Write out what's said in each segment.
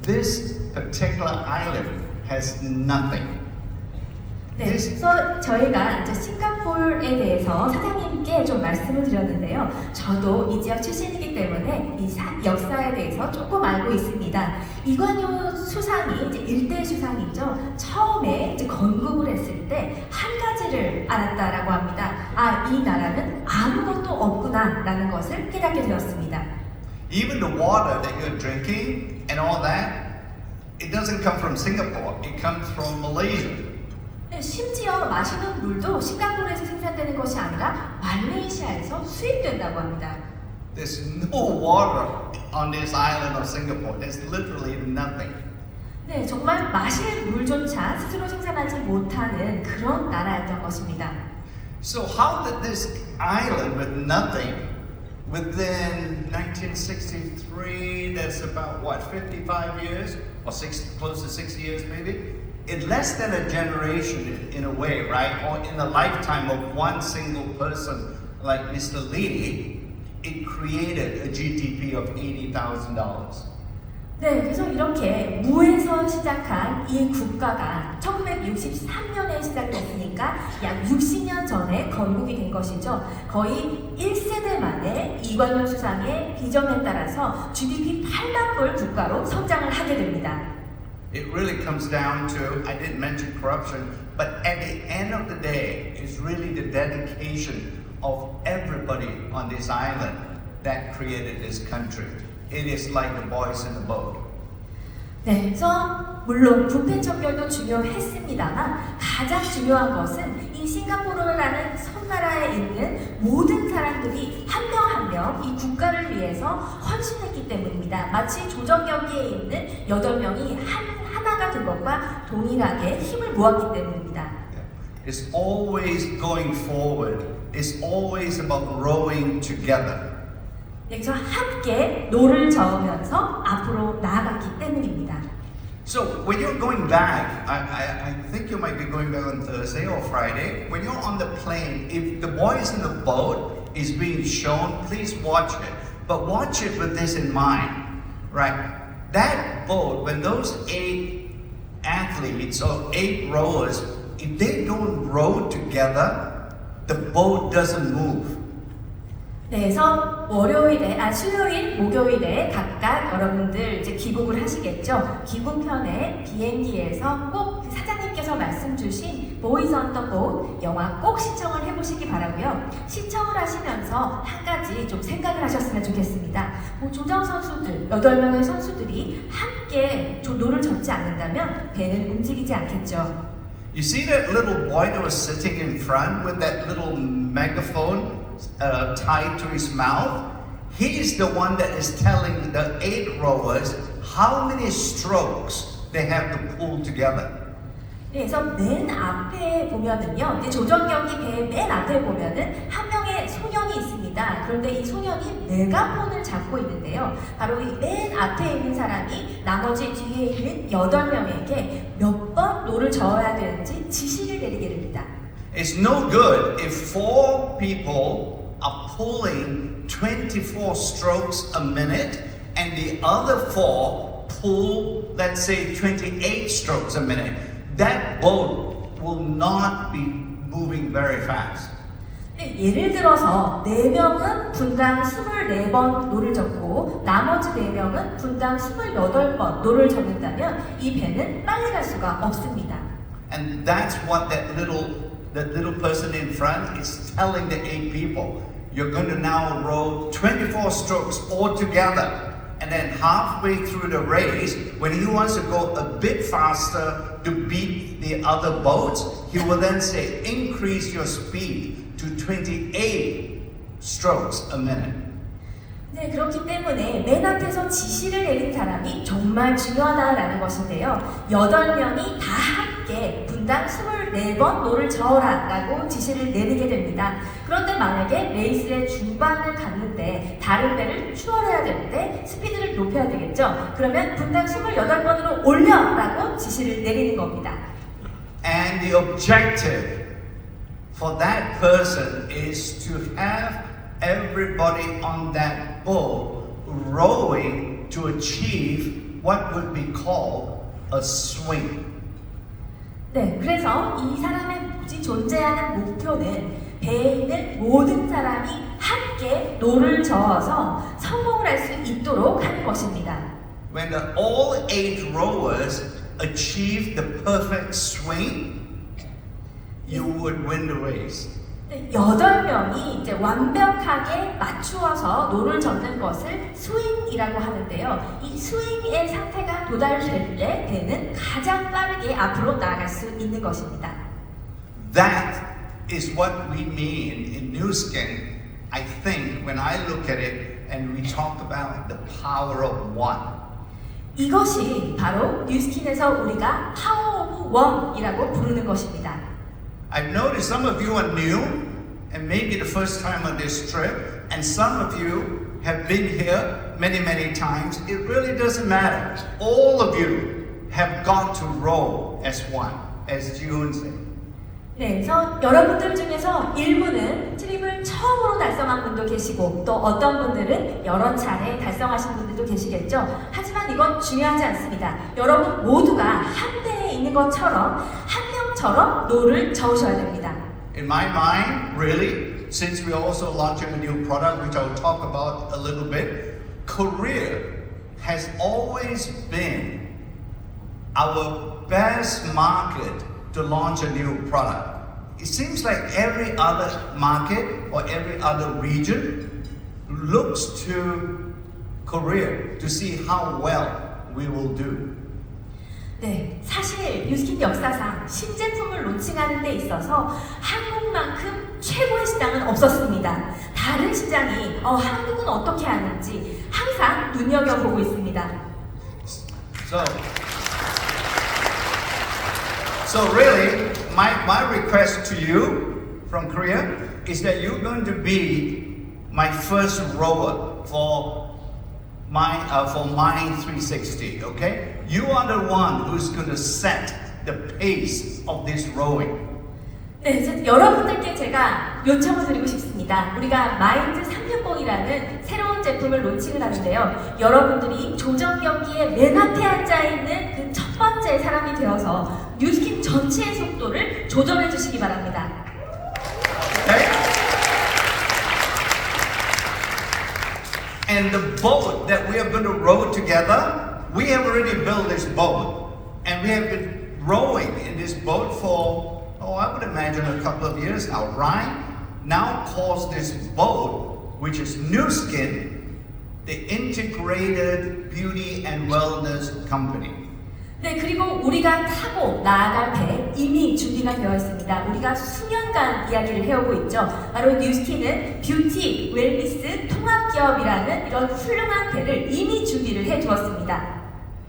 this particular island has nothing. 네, 그래서 저희가 이제 싱가포르에 대해서 사장님께 좀 말씀을 드렸는데요. 저도 이 지역 출신이기 때문에 이 역사에 대해서 조금 알고 있습니다. 이관효 수상이 이제 일대 수상이죠. 처음에 이제 건국을 했을 때 한 가지를 알았다라고 합니다. 아, 이 나라는 아무것도 없구나라는 것을 깨닫게 되었습니다. Even the water that you're drinking and all that, it doesn't come from Singapore. It comes from Malaysia. 심지어 마시는 물도 싱가포르에서 생산되는 것이 아니라 말레이시아에서 수입된다고 합니다. There's no water on this island of Singapore. There's literally nothing. 네, 정말 마실 물조차 스스로 생산하지 못하는 그런 나라였던 것입니다. So how did this island with nothing, within 1963, that's about what, 55 years? Or close to 60 years maybe? In less than a generation in a way, right? Or in the lifetime of one single person like Mr. Lee, it created a GDP of $80,000. 네, 그래서 이렇게 무에서 시작한 이 국가가 1963년에 시작됐으니까 약 60년 전에 건국이 된 것이죠. 거의 1세대 만에 이관효 수상의 비전에 따라서 GDP 8만 불 국가로 성장을 하게 됩니다. It really comes down to, I didn't mention corruption, but at the end of the day, it's really the dedication of everybody on this island that created this country. It is like the boys in the boat. 네, 그래서 물론 부패 척결도 중요했습니다만 가장 중요한 것은 이 싱가포르라는 섬나라에 있는 모든 사람들이 한 명 한 명 이 국가를 위해서 헌신했기 때문입니다. 마치 조정경기에 있는 8명이 하나가 된 것과 동일하게 힘을 모았기 때문입니다. It's always going forward. It's always about rowing together. 네, 그래서 함께 노를 저으면서 앞으로 나아갔기 때문입니다. So when you're going back, I think you might be going back on Thursday or Friday. When you're on the plane, if the boys in the boat is being shown, please watch it. But watch it with this in mind, right? That boat, when those 8 athletes or 8 rowers, if they don't row together, the boat doesn't move. 네, 그래서 수요일, 목요일에 각각 여러분들 이제 귀국을 하시겠죠. 귀국편에 비행기에서 꼭 사장님께서 말씀 주신 Boys on the Boat 영화 꼭 시청을 해보시기 바라고요. 시청을 하시면서 한 가지 좀 생각을 하셨으면 좋겠습니다. 조정 선수들, 8명의 선수들이 함께 노를 젓지 않는다면 배는 움직이지 않겠죠. You see that little boy that was sitting in front with that little megaphone tied to his mouth? He's the one that is telling the 8 rowers how many strokes they have to pull together. 네, 그래서 맨 앞에 보면은요, 이제 조정경기 배의 맨 앞에 보면은 한 명의 소년이 있습니다. 그런데 이 소년이 메가폰을 잡고 있는데요. 바로 이 맨 앞에 있는 사람이 나머지 뒤에 있는 8명에게 몇 번 노를 저어야 되는지 지시를 내리게 됩니다. It's no good if 4 people are pulling 24 strokes a minute and the other 4 pull, let's say, 28 strokes a minute. That boat will not be moving very fast. 네, 예를 들어서 4명은 분당 24번 노를 젓고 나머지 4명은 분당 28번 노를 젓는다면 이 배는 빨리 갈 수가 없습니다. And that's what that little person in front is telling the 8 people. You're going to now row 24 strokes all together. And then halfway through the race, when he wants to go a bit faster to beat the other boats, he will then say, increase your speed to 28 strokes a minute. 네, 그렇기 때문에 맨 앞에서 지시를 내린 사람이 정말 중요하다라는 것인데요. 8명이 다 함께 분당 24번 노를 저어라 라고 지시를 내리게 됩니다. 그런데 만약에 레이스의 중반을 갔는데 다른 배를 추월해야 되는데 스피드를 높여야 되겠죠. 그러면 분당 28번으로 올려 라고 지시를 내리는 겁니다. And the objective for that person is to have everybody on that boat rowing to achieve what would be called a swing. 네, 그래서 이 사람의 모지 존재하는 목표는 배에 있는 모든 사람이 함께 노를 저어서 성공을 할 수 있도록 하는 것입니다. When all 8 rowers achieve the perfect swing, you would win the race. 8명이 이제 완벽하게 맞추어서 노를 젓는 것을 스윙이라고 하는데요. 이 스윙의 상태가 도달될 때 배는 가장 빠르게 앞으로 나아갈 수 있는 것입니다. That is what we mean in New Skin, I think, when I look at it and we talk about the power of one. 이것이 바로 뉴스킨에서 우리가 파워 오브 원이라고 부르는 것입니다. I've noticed some of you are new and maybe the first time on this trip, and some of you have been here many times. It really doesn't matter. All of you have got to row as one, as June said. 네, 그래서 여러분들 중에서 일부는 트립을 처음으로 달성한 분도 계시고 또 어떤 분들은 여러 차례 달성하신 분들도 계시겠죠. 하지만 이건 중요하지 않습니다. 여러분 모두가 한 배에 있는 것처럼 한 명처럼 노를 저으셔야 됩니다. In my mind, really, since we're also launching a new product, which I'll talk about a little bit, Korea has always been our best market to launch a new product. It seems like every other market or every other region looks to Korea to see how well we will do. 네, 사실 뉴스킨 역사상 신제품을 론칭하는 데 있어서 한국만큼 최고의 시장은 없었습니다. 다른 시장이 한국은 어떻게 하는지 항상 눈여겨보고 있습니다. So really, my request to you from Korea is that you're going to be my first rower for Mining 360, okay? You are the one who's going to set the pace of this rowing. 네, 이제 여러분들께 제가 요청을 드리고 싶습니다. 우리가 마인드 360이라는 새로운 제품을 론칭을 하는데요. 여러분들이 조정 경기에 맨 앞에 앉아 있는 그 첫 번째 사람이 되어서 뉴스킨 전체의 속도를 조절해 주시기 바랍니다. Okay? And the boat that we are going to row together, we have already built this boat. And we have been rowing in this boat for, I would imagine a couple of years now. Ryan now calls this boat, which is New Skin, the Integrated Beauty and Wellness Company. 네, 그리고 우리가 타고 나아갈 배 이미 준비가 되어 있습니다. 우리가 수년간 이야기를 해오고 있죠. 바로 뉴스킨은 뷰티, 웰니스 통합기업이라는 이런 훌륭한 배를 이미 준비를 해두었습니다.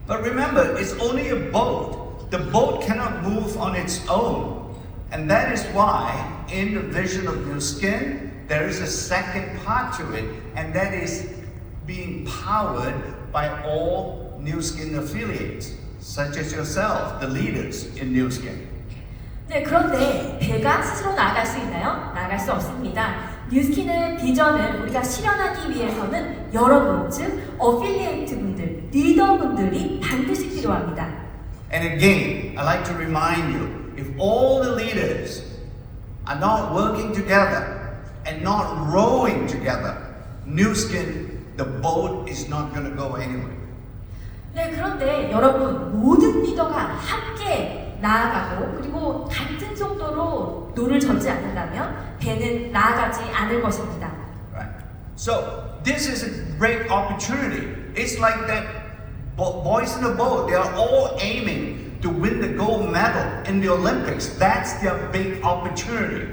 But remember, it's only a boat. The boat cannot move on its own. And that is why in the vision of New Skin, there is a second part to it, and that is being powered by all New Skin affiliates, such as yourself, the leaders in New Skin. 네, 그런데 배가 스스로 나아갈 수 있나요? 나아갈 수 없습니다. 뉴스킨의 비전을 우리가 실현하기 위해서는 여러분, 즉 어필리에이트 분들, 리더분들이 반드시 필요합니다. And again, I'd like to remind you, if all the leaders are not working together and not rowing together, New Skin, the boat is not going to go anywhere. 네, 그런데 여러분 모든 리더가 함께 나아가고 그리고 같은 속도로 노를 젓지 않는다면 배는 나아가지 않을 것입니다. Right. So this is a great opportunity. It's like that boys in the boat. They are all aiming to win the gold medal in the Olympics. That's their big opportunity.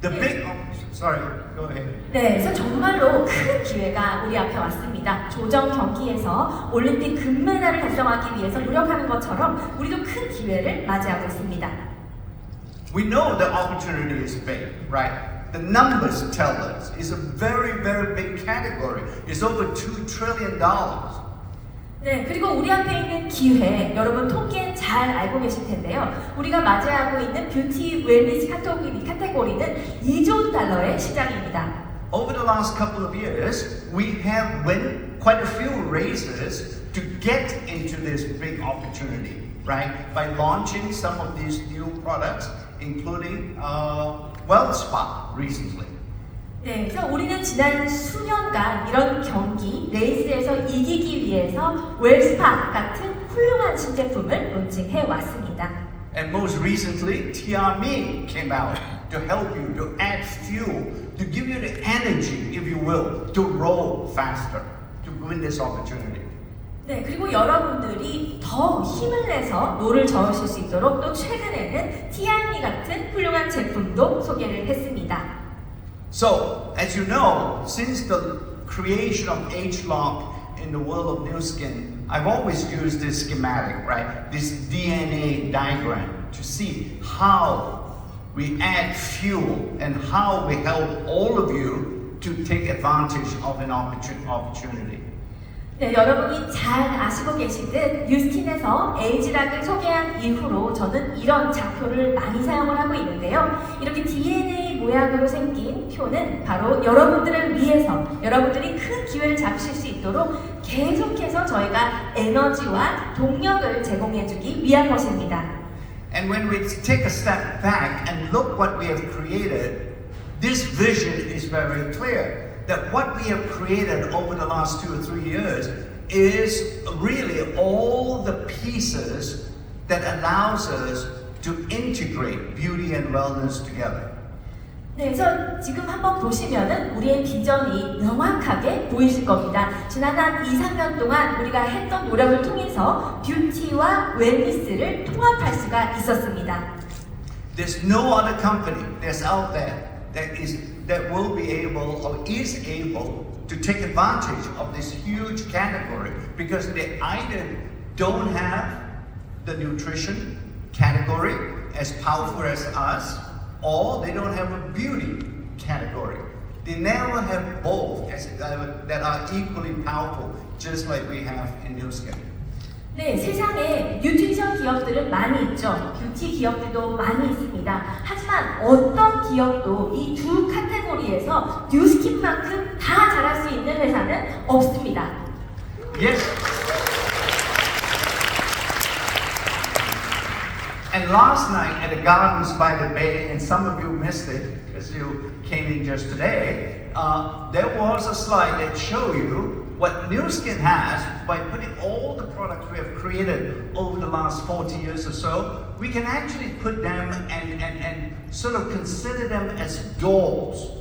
The big. Sorry. Go ahead. 네, 그래서 정말로 큰 기회가 우리 앞에 왔습니다. 조정 경기에서 올림픽 금메달을 달성하기 위해서 노력하는 것처럼 우리도 큰 기회를 맞이하고 있습니다. We know the opportunity is big, right? The numbers tell us it's a very big category. It's over $2 trillion. 네, 그리고 우리 앞에 있는 기회, 여러분 통계 잘 알고 계실 텐데요. 우리가 맞이하고 있는 뷰티 웰니스 카테고리는 2조 달러의 시장입니다. Over the last couple of years, we have won quite a few races to get into this big opportunity, right? By launching some of these new products, including WellSpa recently. 네, 그래서 우리는 지난 수년간 이런 경기, 레이스에서 이기기 위해서 웰스파 같은 훌륭한 신제품을 론칭해 왔습니다. And most recently, Tiami came out to help you, to add fuel, to give you the energy, if you will, to roll faster, to win this opportunity. 네, 그리고 여러분들이 더 힘을 내서 노를 저으실 수 있도록 또 최근에는 티안미 같은 훌륭한 제품도 소개를 했습니다. So, as you know, since the creation of ageLOC in the world of Nu Skin, I've always used this schematic, right? This DNA diagram to see how we add fuel and how we help all of you to take advantage of an opportunity. 네, 여러분이 잘 아시고 계시듯 뉴스킨에서 에이지락을 소개한 이후로 저는 이런 장표를 많이 사용을 하고 있는데요. 이렇게 DNA 모양으로 생긴 표는 바로 여러분들을 위해서 여러분들이 큰 기회를 잡으실 수 있도록 계속해서 저희가 에너지와 동력을 제공해주기 위한 것입니다. And when we take a step back and look what we have created, this vision is very clear. That what we have created over the last 2 or 3 years is really all the pieces that allows us to integrate beauty and wellness together. 네, 그래서 지금 한번 보시면은 우리의 비전이 명확하게 보이실 겁니다. 지난 한 2, 3년 동안 우리가 했던 노력을 통해서 뷰티와 웰니스를 통합할 수가 있었습니다. There's no other company that's out there that will be able or is able to take advantage of this huge category because they either don't have the nutrition category as powerful as us or they don't have a beauty category. They never have both that are equally powerful just like we have in Nu Skin. 네, 세상에 뉴트리션 기업들은 많이 있죠. 뷰티 기업들도 많이 있습니다. 하지만 어떤 기업도 이 두 카테고리에서 뉴스킨만큼 다 잘할 수 있는 회사는 없습니다. Yes. And last night at the Gardens by the Bay, and some of you missed it because you came in just today, there was a slide that showed you what Nu Skin has by putting all the products we have created over the last 40 years or so. We can actually put them and sort of consider them as doors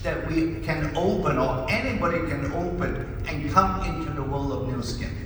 that we can open or anybody can open and come into the world of Nu Skin.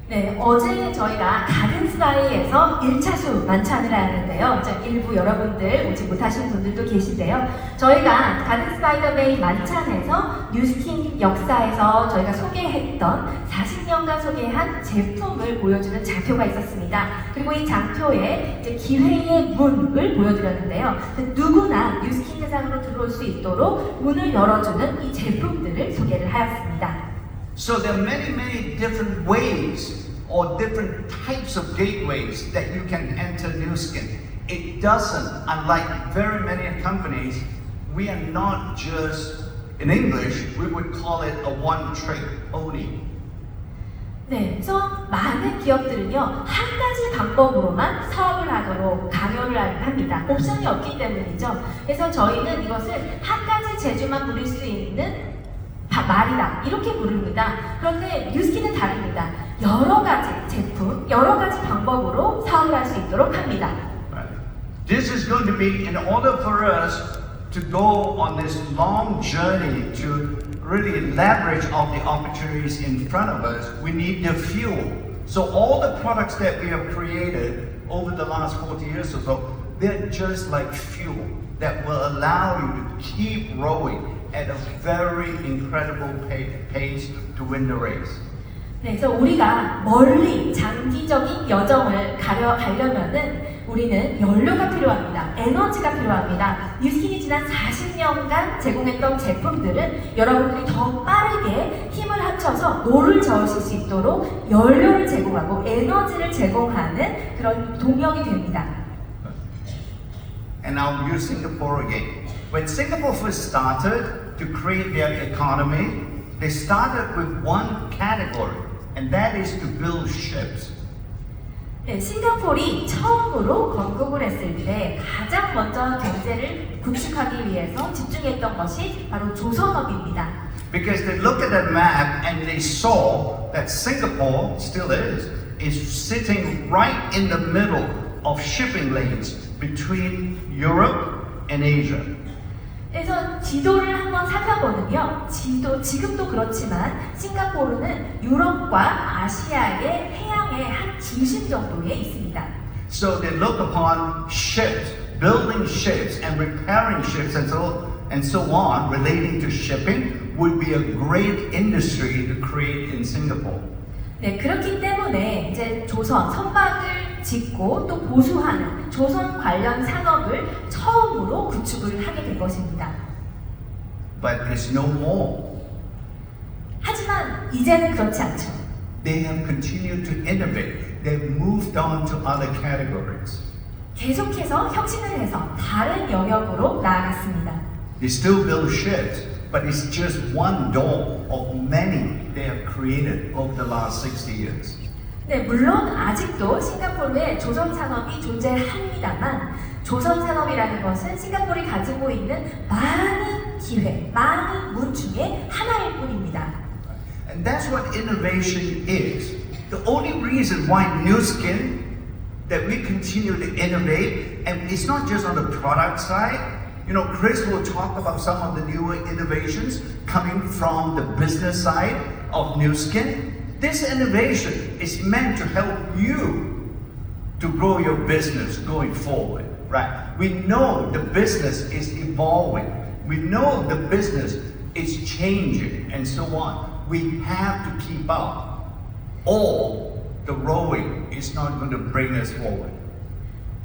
네, 어제 저희가 가든스바이에서 1차수 만찬을 하는데요. 일부 여러분들 오지 못하신 분들도 계신데요. 저희가 가든스바이더베이 만찬에서 뉴스킨 역사에서 저희가 소개했던 40년간 소개한 제품을 보여주는 장표가 있었습니다. 그리고 이 장표에 이제 기회의 문을 보여드렸는데요. 누구나 뉴스킨 세상으로 들어올 수 있도록 문을 열어주는 이 제품들을 소개를 하였습니다. So there are many different ways or different types of gateways that you can enter Nu Skin. It doesn't, unlike very many companies, we are not just, in English, we would call it a one-trick pony. 네, 그래서 많은 기업들은요 한 가지 방법으로만 사업을 하도록 강요를 합니다. 옵션이 없기 때문이죠. 그래서 저희는 이것을 한 가지 재주만 부릴 수 있는 말이다 이렇게 부릅니다. 그런데 뉴스킨은 다릅니다. 여러 가지 제품, 여러 가지 방법으로 사업을 할 수 있도록 합니다. This is going to be in order for us to go on this long journey to really leverage all the opportunities in front of us. We need the fuel. So all the products that we have created over the last 40 years or so, they're just like fuel that will allow you to keep rowing at a very incredible pace to win the race. 네, 그래서 우리가 멀리 장기적인 여정을 가려면은 우리는 연료가 필요합니다. 에너지가 필요합니다. 뉴스킨이 지난 40년간 제공했던 제품들은 여러분들이 더 빠르게 힘을 합쳐서 노를 저으실 수 있도록 연료를 제공하고 에너지를 제공하는 그런 동력이 됩니다. And I'll use Singapore again. When Singapore first started to create their economy, they started with one category, and that is to build ships. 네, 싱가포르이 처음으로 건국을 했을 때 가장 먼저 경제를 구축하기 위해서 집중했던 것이 바로 조선업입니다. Because they looked at that map and they saw that Singapore still is sitting right in the middle of shipping lanes between Europe and Asia. 그래서 지도를 한번 살펴보면요. 지금도 그렇지만 싱가포르는 유럽과 아시아의 해양의 한 중심 정도에 있습니다. So they look upon ships, building ships and repairing ships and so on relating to shipping would be a great industry to create in Singapore. 네, 그렇기 때문에 이제 조선 선박을 짓고 또 보수하는 조선 관련 산업을 처음으로 구축을 하게 된 것입니다. But it's no more. 하지만 이제는 그렇지 않죠. They have continued to innovate. They've moved on to other categories. 계속해서 혁신을 해서 다른 영역으로 나아갔습니다. They still build ships, but it's just one door of many they have created over the last 60 years. 네, 물론 아직도 싱가포르에 조선 산업이 존재합니다만 조선 산업이라는 것은 싱가포르이 가지고 있는 많은 기회, 많은 문 중에 하나일 뿐입니다. And that's what innovation is. The only reason why Nu Skin that we continue to innovate, and it's not just on the product side. You know, Chris will talk about some of the newer innovations coming from the business side of Nu Skin. This innovation is meant to help you to grow your business going forward, right? We know the business is evolving. We know the business is changing and so on. We have to keep up. All the rowing is not going to bring us forward.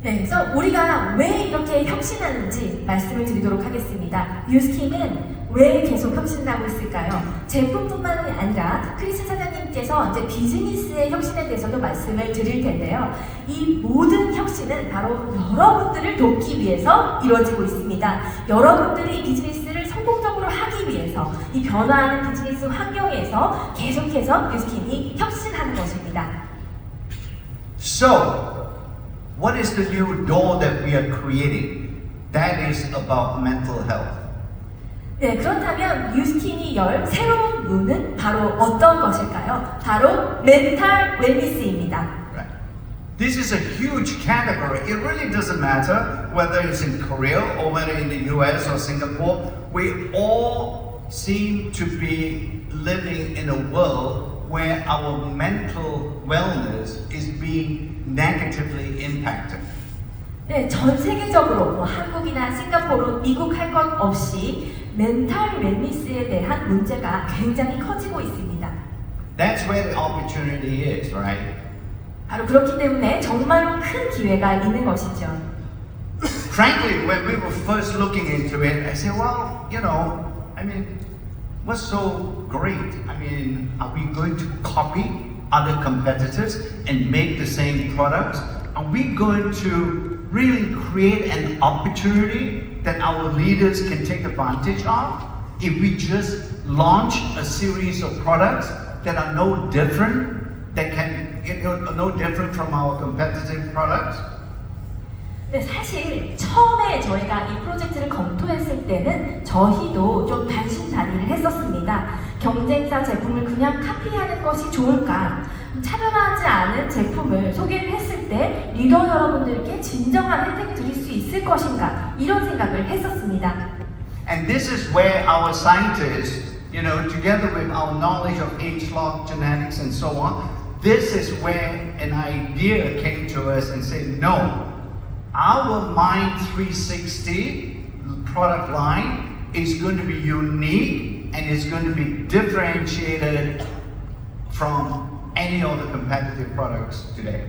네, 그래서 우리가 왜 이렇게 혁신하는지 말씀을 드리도록 하겠습니다. 뉴스킨은 왜 계속 혁신하고 있을까요? 제품뿐만 아니라 크리스 사장님께서 이제 비즈니스의 혁신에 대해서도 말씀을 드릴 텐데요. 이 모든 혁신은 바로 여러분들을 돕기 위해서 이루어지고 있습니다. 여러분들이 비즈니스를 성공적으로 하기 위해서 이 변화하는 비즈니스 환경에서 계속해서 뉴스킨이 혁신하는 것입니다. So, what is the new door that we are creating? That is about mental health. 네, 그렇다면 뉴스킨이 열 새로운 문은 바로 어떤 것일까요? 바로 멘탈 웰니스입니다. Right. This is a huge category. It really doesn't matter whether it's in Korea or whether in the US or Singapore. We all seem to be living in a world where our mental wellness is being negatively impacted. 네, 전 세계적으로 뭐 한국이나 싱가포르, 미국 할 것 없이 멘탈 웰니스에 대한 문제가 굉장히 커지고 있습니다. That's where the opportunity is, right? 바로 그렇기 때문에 정말로 큰 기회가 있는 것이죠. Frankly, when we were first looking into it, I said, well, you know, I mean, what's so great? I mean, are we going to copy other competitors and make the same products? Are we going to really create an opportunity that our leaders can take advantage of if we just launch a series of products that are no different, that can, you know, no different from our competitive products? 네, 사실 처음에 저희가 이 프로젝트를 검토했을 때는 저희도 좀 반신반의를 했었습니다. 경쟁사 제품을 그냥 카피하는 것이 좋을까? 차별화하지 않은 제품을 소개를 했을 때 리더 여러분들께 진정한 혜택을 드릴 수 있을 것인가? 이런 생각을 했었습니다. And this is where our scientists, you know, together with our knowledge of age-log genetics and so on, this is where an idea came to us and said, no, our Mind 360 product line is going to be unique and is going to be differentiated from any other competitive products today.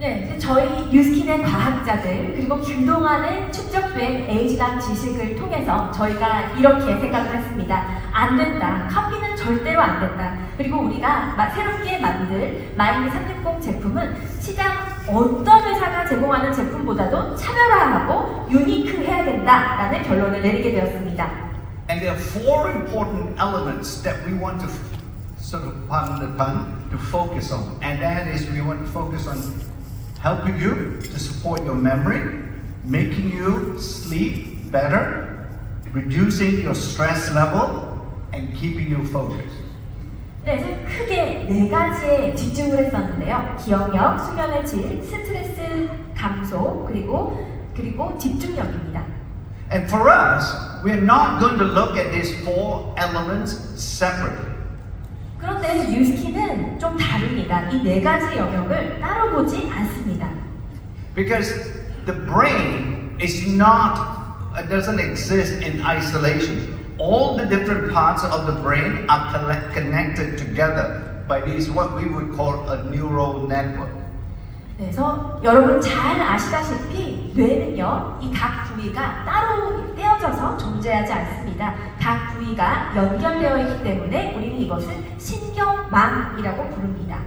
네, 저희 뉴스킨의 과학자들 그리고 그동안에 축적된 에이지당 지식을 통해서 저희가 이렇게 생각을 했습니다. 안 된다. 카피는 절대로 안 된다. 그리고 우리가 새롭게 만들 마인드 360 제품은 시장 어떤 회사가 제공하는 제품보다도 차별화하고 유니크해야 된다라는 결론을 내리게 되었습니다. And there are four important elements that we want to sort of pardon the pun, to focus on. And that is we want to focus on helping you to support your memory, making you sleep better, reducing your stress level, and keeping you focused. 그래서 크게 네 가지에 집중을 했었는데요. 기억력, 수면의 질, 스트레스 감소, 그리고 집중력입니다. And for us, we're not going to look at these four elements separately. 그런데 뉴스킨은 좀 다릅니다. 이 네 가지 영역을 따로 보지 않습니다. Because the brain is not, doesn't exist in isolation. All the different parts of the brain are connected together by these what we would call a neural network. 그래서 여러분 잘 아시다시피 뇌는요, 이 각 부위가 따로 떼어져서 존재하지 않습니다. 각 부위가 연결되어 있기 때문에 우리는 이것을 신경망이라고 부릅니다.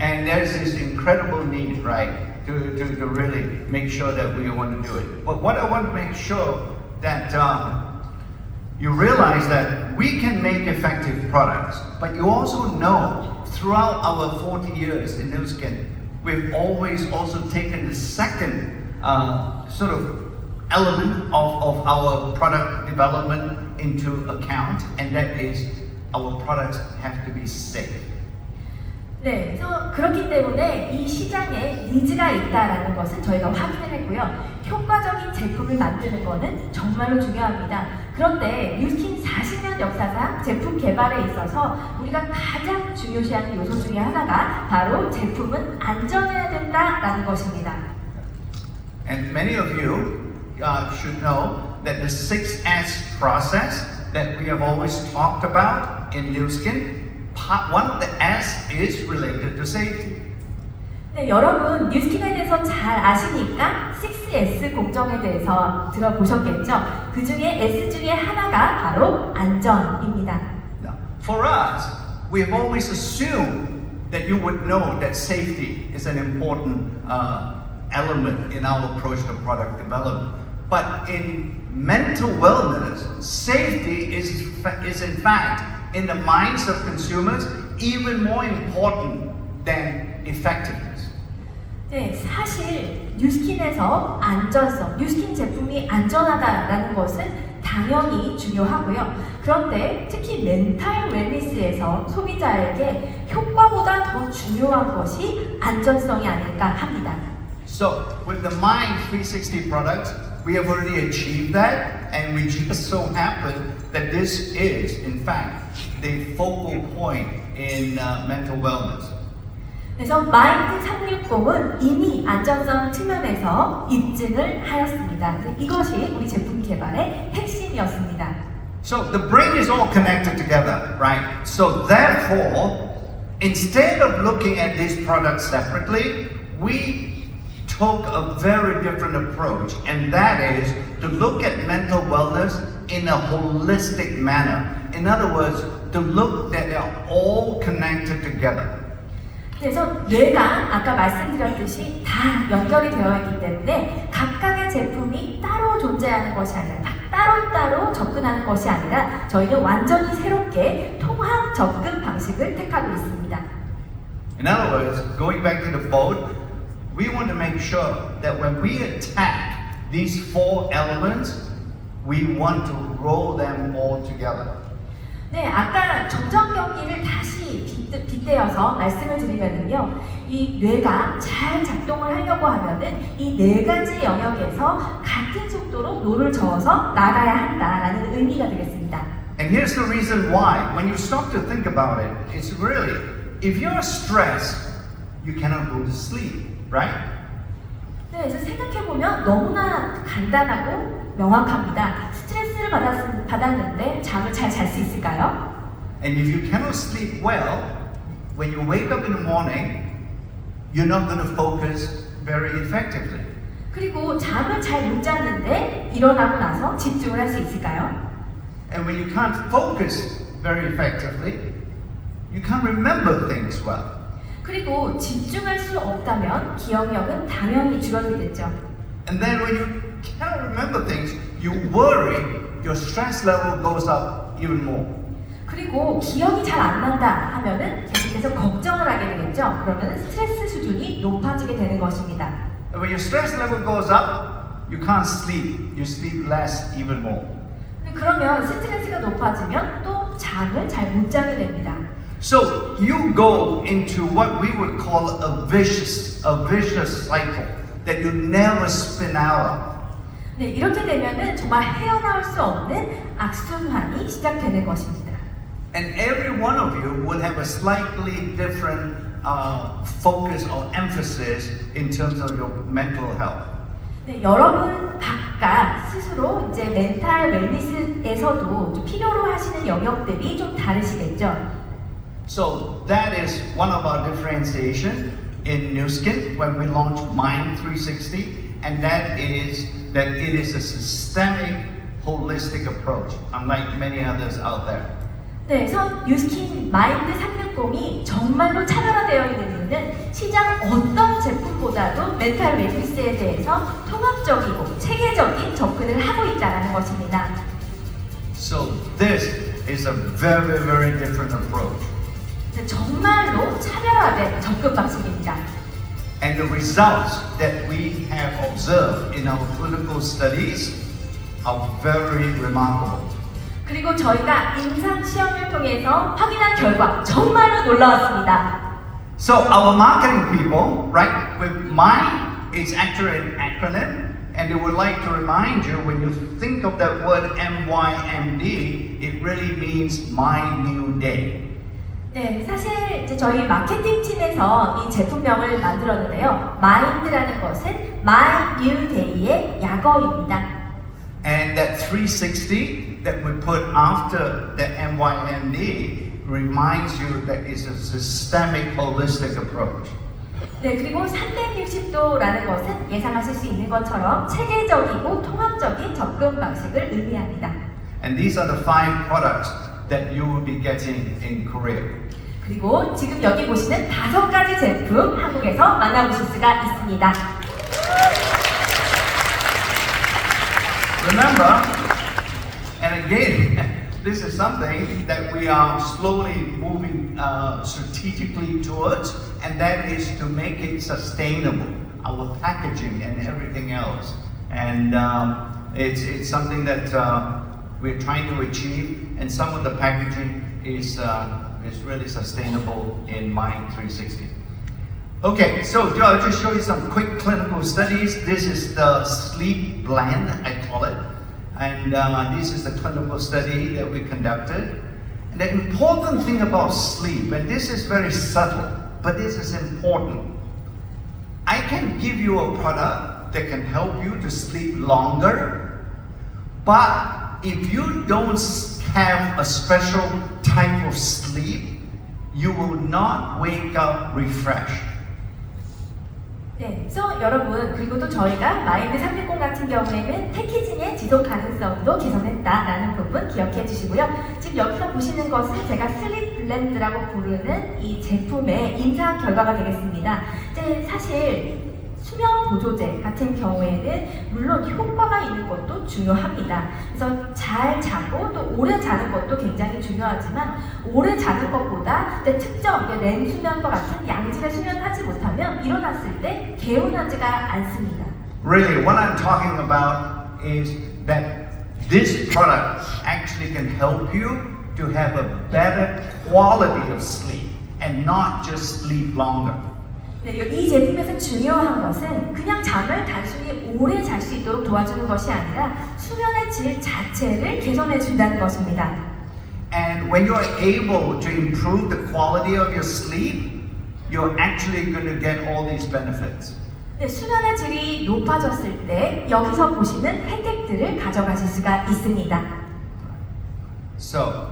And there's this incredible need, right, to really make sure that we want to do it. But what I want to make sure that you realize that we can make effective products, but you also know throughout our 40 years in Nu Skin, we've always also taken the second sort of element of our product development into account, and that is our products have to be safe. 네, 그래서 그렇기 때문에 이 시장에 니즈가 있다라는 것은 저희가 확인을 했고요. 효과적인 제품을 만드는 것은 정말로 중요합니다. 그런데 뉴스킨 40년 역사상 제품 개발에 있어서 우리가 가장 중요시하는 요소 중에 하나가 바로 제품은 안전해야 된다라는 것입니다. And many of you should know that the 6S process that we have always talked about in Nu Skin, one of the S is related to safety. 네, 여러분 뉴스킨에 대해서 잘 아시니까 6S 공정에 대해서 들어보셨겠죠? 그 중에 S 중에 하나가 바로 안전입니다. Now, for us, we have always assumed that you would know that safety is an important element in our approach to product development. But in mental wellness, safety is in fact, in the minds of consumers, even more important than effectiveness. 네, 사실 뉴스킨에서 안전성, 뉴스킨 제품이 안전하다라는 것은 당연히 중요하고요. 그런데 특히 멘탈 웰니스에서 소비자에게 효과보다 더 중요한 것이 안전성이 아닐까 합니다. So with the Mind 360 products, we have already achieved that, and we just so happen that this is, in fact, the focal point in mental wellness. 그래서 마인드 360은 이미 안전성 측면에서 입증을 하였습니다. 이것이 우리 제품 개발의 핵심이었습니다. So the brain is all connected together, right? So therefore, instead of looking at these products separately, we took a very different approach, and that is to look at mental wellness in a holistic manner. In other words, to look that they are all connected together. 그래서 뇌가 아까 말씀드렸듯이 다 연결이 되어 있기 때문에 각각의 제품이 따로 존재하는 것이 아니라 따로따로 접근하는 것이 아니라 저희는 완전히 새롭게 통합 접근 방식을 택하고 있습니다. In other words, going back to the boat, we want to make sure that when we attack these four elements, we want to roll them all together. 네, 아까 정전 경기를 다시 빗대어서 말씀을 드리면은요, 이 뇌가 잘 작동을 하려고 하면은 이 네 가지 영역에서 같은 속도로 노를 저어서 나가야 한다라는 의미가 되겠습니다. And here's the reason why. When you stop to think about it, it's really, if you're stressed, you cannot go to sleep, right? 네, 그래서 생각해보면 너무나 간단하고 명확합니다. 스트레스를 받았는데 잠을 잘 잘 수 있을까요? And if you cannot sleep well, when you wake up in the morning, you're not going to focus very effectively. 그리고 잠을 잘 못 잤는데 일어나고 나서 집중을 할 수 있을까요? And when you can't focus very effectively, you can't remember things well. 그리고 집중할 수 없다면 기억력은 당연히 줄어들겠죠. And then when you cannot remember things, you worry, your stress level goes up even more. 그리고 기억이 잘 안 난다 하면은 계속해서 걱정을 하게 되겠죠. 그러면 스트레스 수준이 높아지게 되는 것입니다. And when your stress level goes up, you can't sleep. You sleep less even more. 그러면 스트레스가 높아지면 또 잠을 잘 못 자게 됩니다. So you go into what we would call a vicious cycle that you never spin out of. 네, 이렇게 되면은 정말 헤어나올 수 없는 악순환이 시작되는 것입니다. And every one of you will have a slightly different focus or emphasis in terms of your mental health. 네, 여러분 각각 스스로 이제 멘탈 웰니스에서도 좀 필요로 하시는 영역들이 좀 다르시겠죠. So that is one of our differentiation in New Skin when we launched Mind 360, and that is that it is a systemic, holistic approach, unlike many others out there. 네, 그래서 뉴스킨 마인드 360이 정말로 차별화되어 있는 이유는 시장 어떤 제품보다도 멘탈 웰니스에 대해서 통합적이고 체계적인 접근을 하고 있다는 것입니다. So this is a very, very different approach. 네, 정말로 차별화된 접근 방식입니다. And the results that we have observed in our clinical studies are very remarkable. 그리고 저희가 임상 시험을 통해서 확인한 결과 정말로 놀라웠습니다. So our marketing people, right, with MIND is actually an acronym, and they would like to remind you when you think of that word MYMD, it really means My New Day. 네, 사실 이제 저희 마케팅 팀에서 이 제품명을 만들었는데요. 마인드라는 것은 My New Day의 약어입니다. And that 360 that we put after the MYMD reminds you that it's a systemic, holistic approach. 네, 그리고 360도라는 것은 예상하실 수 있는 것처럼 체계적이고 통합적인 접근 방식을 의미합니다. And these are the 5 products that you will be getting in Korea. 그리고 지금 여기 보시는 5가지 제품 한국에서 만나보실 수가 있습니다. Remember, and again, this is something that we are slowly moving strategically towards, and that is to make it sustainable, our packaging and everything else. And it's something that we're trying to achieve, and some of the packaging is really sustainable in Mind 360. Okay, so I'll just show you some quick clinical studies. This is the sleep blend, I call it. And this is the clinical study that we conducted. And the important thing about sleep, and this is very subtle, but this is important. I can give you a product that can help you to sleep longer, but if you don't have a special type of sleep, you will not wake up refreshed. 네, 그래서 여러분 그리고 또 저희가 마인드 360 같은 경우에는 패키징의 지속 가능성도 개선했다라는 부분 기억해 주시고요. 지금 여기서 보시는 것은 제가 슬립 블렌드라고 부르는 이 제품의 임상 결과가 되겠습니다. 이제 사실 수면 보조제 같은 경우에는 물론 효과가 있는 것도 중요합니다. 그래서 잘 자고 또 오래 자는 것도 굉장히 중요하지만 오래 자는 것보다 특정 렘 수면과 같은 양질의 수면을 하지 못하면 일어났을 때 개운하지가 않습니다. Really, what I'm talking about is that this product actually can help you to have a better quality of sleep and not just sleep longer. 네, 이 제품에서 중요한 것은 그냥 잠을 단순히 오래 잘 수 있도록 도와주는 것이 아니라 수면의 질 자체를 개선해 준다는 것입니다. And when you're able to improve the quality of your sleep, you're actually going to get all these benefits. 네, 수면의 질이 높아졌을 때 여기서 보시는 혜택들을 가져가실 수가 있습니다. So,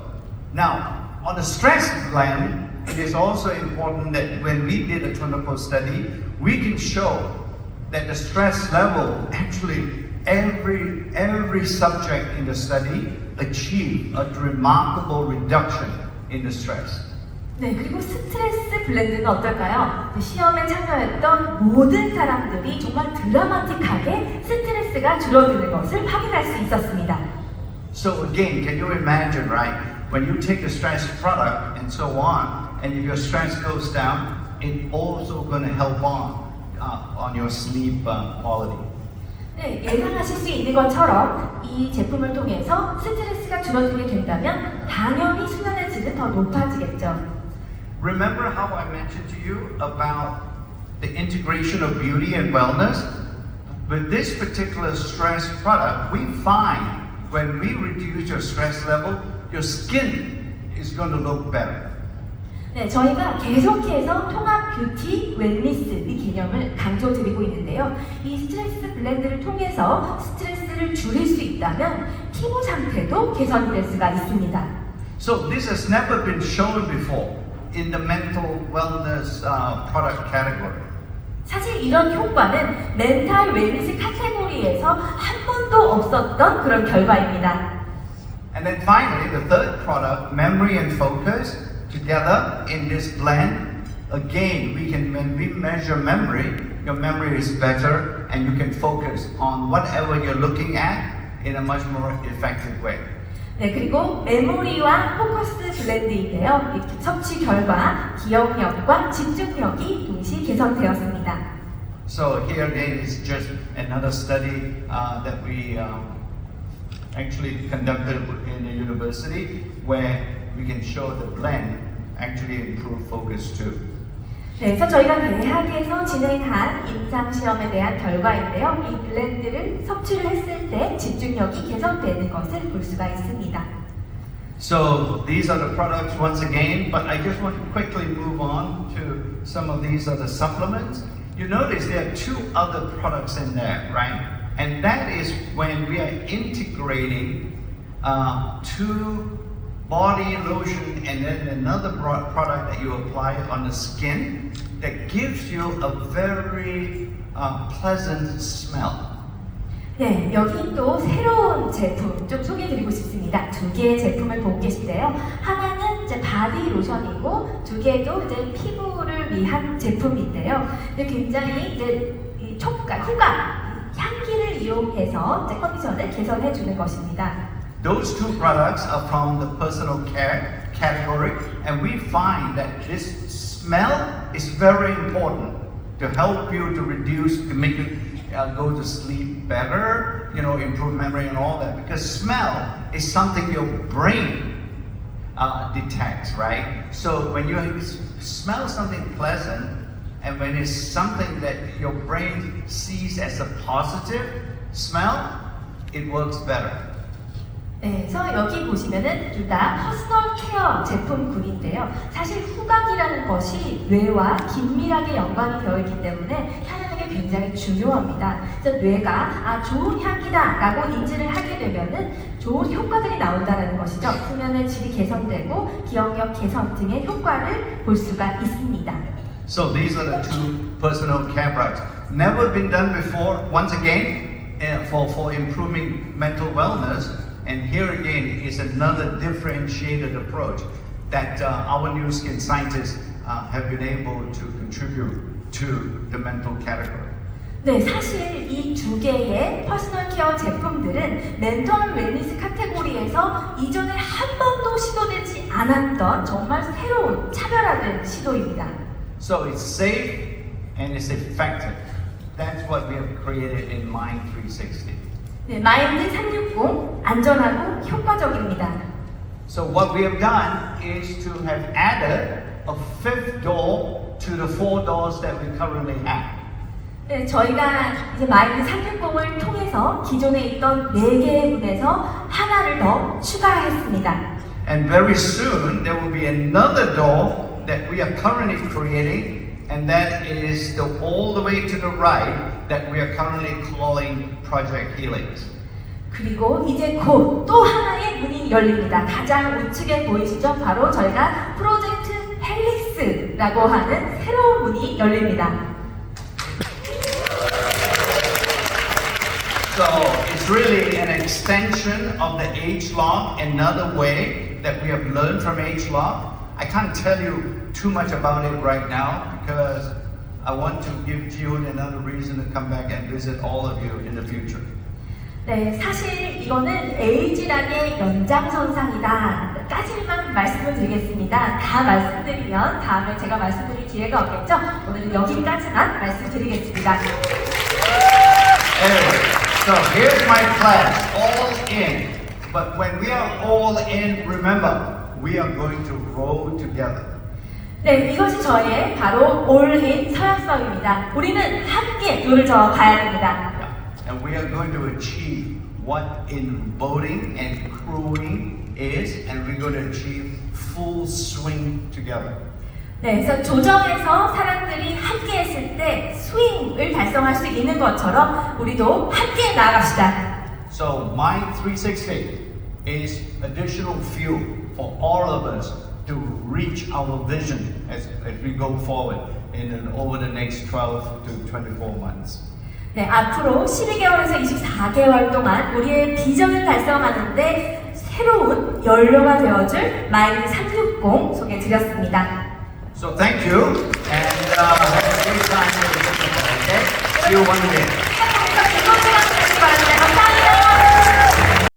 now on the stress blend, it is also important that when we did a clinical study, we can show that the stress level actually every subject in the study achieved a remarkable reduction in the stress. 네, 그리고 스트레스 블렌드는 어떨까요? 시험에 참여했던 모든 사람들이 정말 드라마틱하게 스트레스가 줄어드는 것을 확인할 수 있었습니다. So again, can you imagine, right? when you take the stress product and so on, and if your stress goes down, it's also going to help on your sleep quality. 네, 예상하실 수 있는 것처럼 이 제품을 통해서 스트레스가 줄어들게 된다면 당연히 수면의 질은 더 높아지겠죠. Remember how I mentioned to you about the integration of beauty and wellness? With this particular stress product, we find when we reduce your stress level, your skin is going to look better. 네, 저희가 계속해서 통합 뷰티, 웰니스 이 개념을 강조드리고 있는데요. 이 스트레스 블렌드를 통해서 스트레스를 줄일 수 있다면 피부 상태도 개선될 수가 있습니다. So this has never been shown before in the mental wellness product category. 사실 이런 효과는 멘탈 웰니스 카테고리에서 한 번도 없었던 그런 결과입니다. And then finally, the third product, memory and focus, together in this blend. Again, when we measure memory, your memory is better and you can focus on whatever you're looking at in a much more effective way. 네, 그리고 메모리와 포커스 블렌드인데요. 이 섭취 결과 기억력과 집중력이 동시에 개선되었습니다. So here again is just another study that we actually conducted in a university where we can show the blend actually improve focus too. 네, 그래서 저희가 대학에서 진행한 임상 시험에 대한 결과인데요. 이 블렌드를 섭취를 했을 때 집중력이 개선되는 것을 볼 수가 있습니다. So these are the products once again, but I just want to quickly move on to some of these other supplements. You notice there are two other products in there, right? And that is when we are integrating two body lotion and then another product that you apply on the skin that gives you a very pleasant smell. 네, 여기 또 새로운 제품 좀 소개해드리고 싶습니다. 두 개의 제품을 보고 계신데요. 하나는 이제 바디 로션이고 두 개도 이제 피부를 위한 제품인데요. 근데 굉장히 이제 이 후각, 향기를 이용해서 이제 컨디션을 개선해주는 것입니다. Those two products are from the personal care category, and we find that this smell is very important to help you to reduce, to make you go to sleep better, improve memory and all that. Because smell is something your brain detects, right? So when you smell something pleasant, and when it's something that your brain sees as a positive smell, it works better. 네, 그래서 여기 보시면은 둘 다 퍼스널 케어 제품군인데요. 사실 후각이라는 것이 뇌와 긴밀하게 연관이 되어 있기 때문에 향하는 게 굉장히 중요합니다. 그래서 뇌가 좋은 향기다라고 인지를 하게 되면은 좋은 효과들이 나온다는 것이죠. 수면의 질이 개선되고 기억력 개선 등의 효과를 볼 수가 있습니다. So these are the two personal care products. Never been done before. Once again, for improving mental wellness. And here again is another differentiated approach that our new skin scientists have been able to contribute to the mental category. 네, 사실 이 두 개의 퍼스널 케어 제품들은 멘털 웰니스 카테고리에서 이전에 한 번도 시도되지 않았던 정말 새로운 차별화된 시도입니다. So it's safe and it's effective. That's what we have created in Mind 360. 네, 마인드 360 안전하고 효과적입니다. So what we have done is to have added a fifth door to the four doors that we currently have. 네, 저희가 이제 마인드 360을 통해서 기존에 있던 4개의 문에서 하나를 더 추가했습니다. And very soon there will be another door that we are currently creating, and that is all the way to the right that we are currently calling Project Helix. 그리고 이제 곧 또 하나의 문이 열립니다. 가장 우측에 보이시죠? 바로 저희가 프로젝트 헬릭스라고 하는 새로운 문이 열립니다. So it's really an extension of the ageLOC, another way that we have learned from ageLOC. I can't tell you too much about it right now because I want to give Jihun another reason to come back and visit all of you in the future. 네, 사실 이거는 에이지락의 연장선상이다 여기까지만 말씀을 드리겠습니다. 다 말씀드리면 다음에 제가 말씀드릴 기회가 없겠죠? 오늘은 여기까지만 말씀드리겠습니다. Anyway, so here's my plan, all in. But when we are all in, remember, we are going to row together. 네, 이것이 저희의 바로 올인 서약서입니다. 우리는 함께 노를 저어 가야 됩니다. Yeah. And we are going to achieve what in boating and crewing is, and we're going to achieve full swing together. 네, 그래서 조정에서 사람들이 함께 했을 때 스윙을 달성할 수 있는 것처럼 우리도 함께 나아갑시다. So Mind 360 is additional fuel for all of us to reach our vision as we go forward over the next 12 to 24 months. 네, 앞으로 12개월에서 24개월 동안 우리의 비전을 달성하는데 새로운 연료가 되어줄 마인드 360 소개해 드렸습니다. So thank you, and have a great time. Okay? See you one day.